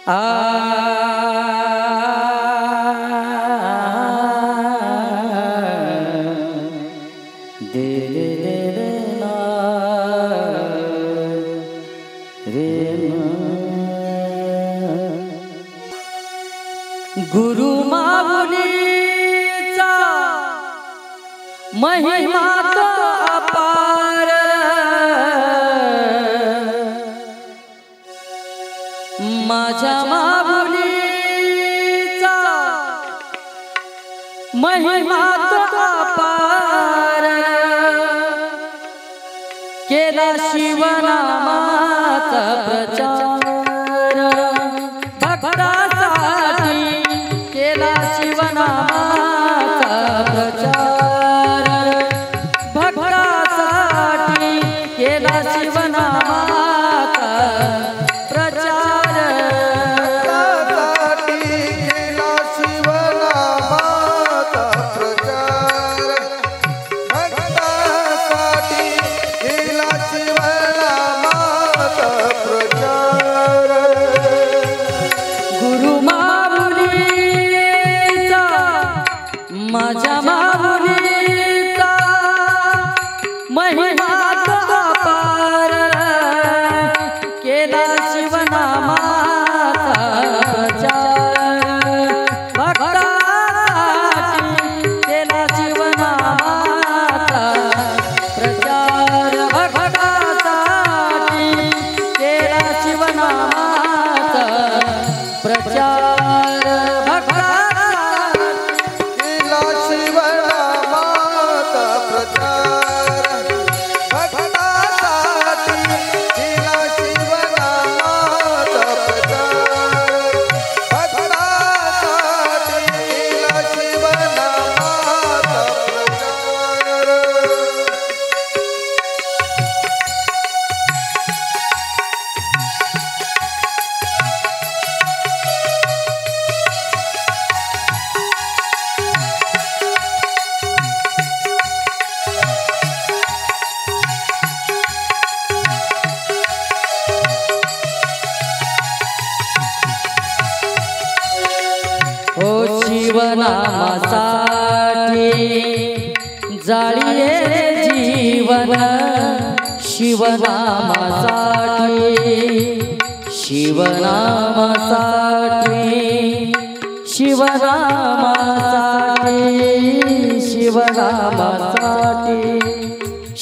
आ दे रे रे रे ना रे ना गुरु माऊलीचा महिमा तो अपार माझ्या माऊलीचा महिमा तो अपार केला शिवनामाचा प्रचार भक्तासाठी केला शिवनामाचा प्रचार भक्तासाठी केला शिवनामाचा प्रचार केला शिवनामाचा प्रचार भक्तासाठी केला शिवनामाचा प्रचार गुरु माऊलीचा माझ्या माऊलीचा महिमा तो अपार केला शिवनामाचा प्रचार भक्तासाठी केला शिवनामाचा प्रचार भक्तासाठी केला शिवनामाचा प्रचार केला शिवनामाचा प्रचार भक्तासाठी केला शिवनामाचा प्रचार भक्तासाठी केला शिवनामाचा प्रचार ओ शिवनामासाठी जाळीये जीवन शिवनामासाठी शिवनामासाठी शिवनामासाठी शिवनामासाठी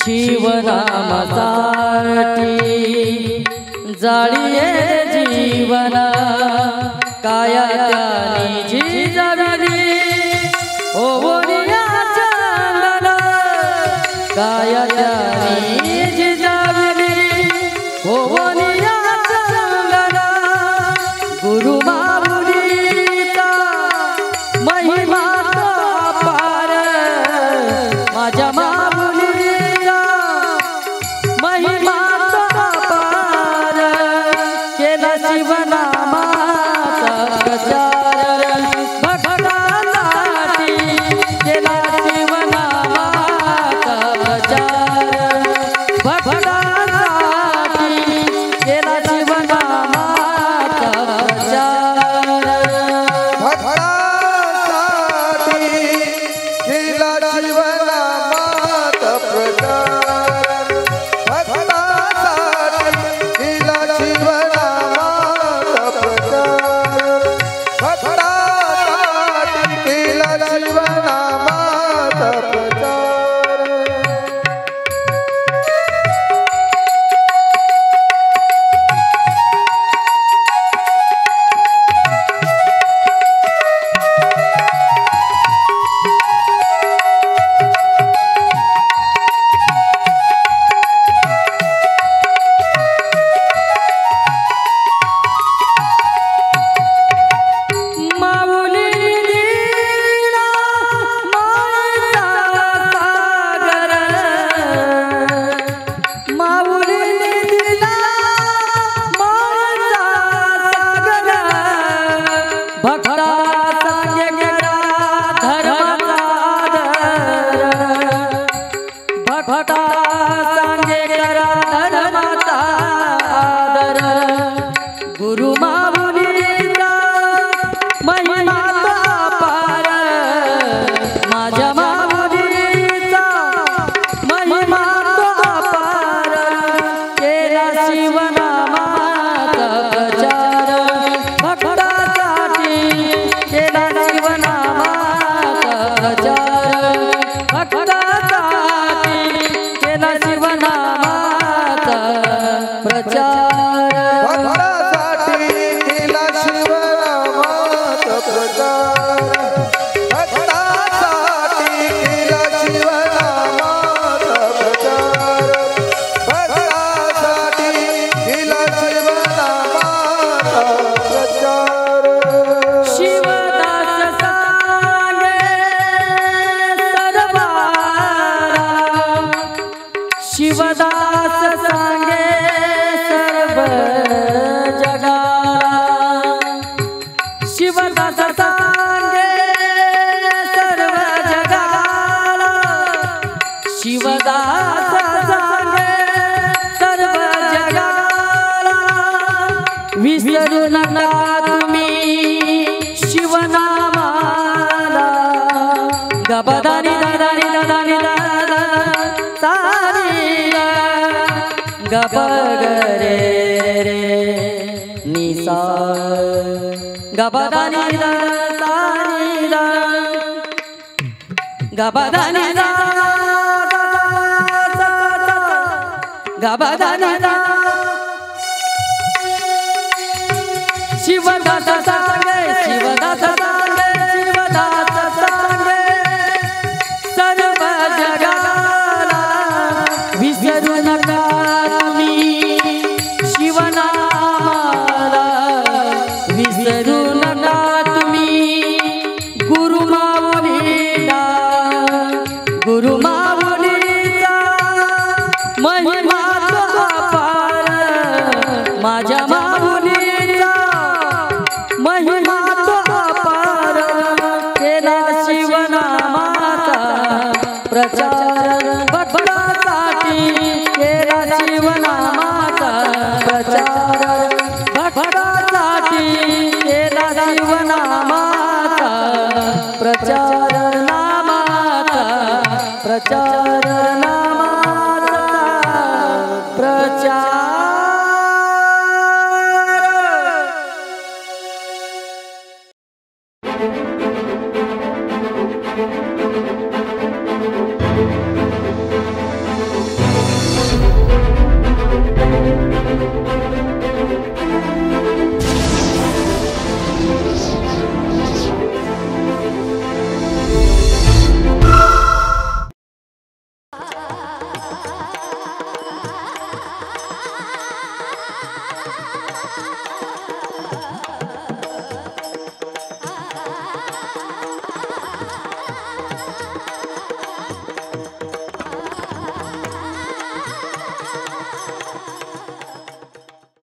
शिवनामासाठी जाळीये जीवन काया त्यानी जिजाविली ओ बोलियाच्या अंगणा काया त्यानी जिजाविली ओ बोलियाच्या अंगणा गुरु माऊलीचा महिमा तो अपार माझ्या माऊलीचा महिमा तो अपार केला शिवनामाचा प्रचार भक्तासाठी केला शिवनामाचा प्रचार भक्तासाठी केला शिवनामाचा प्रचार भक्तासाठी केला शिवनामाचा प्रचार भक्तासाठी केला शिवनामाचा प्रचार विसरू नका तुम्ही शिवनामाला गबदानी दादानी दादानी दादा सारी गब रे रे निसा गबदानी दादा गबदानी दादा गबदानी दादा शिव दादा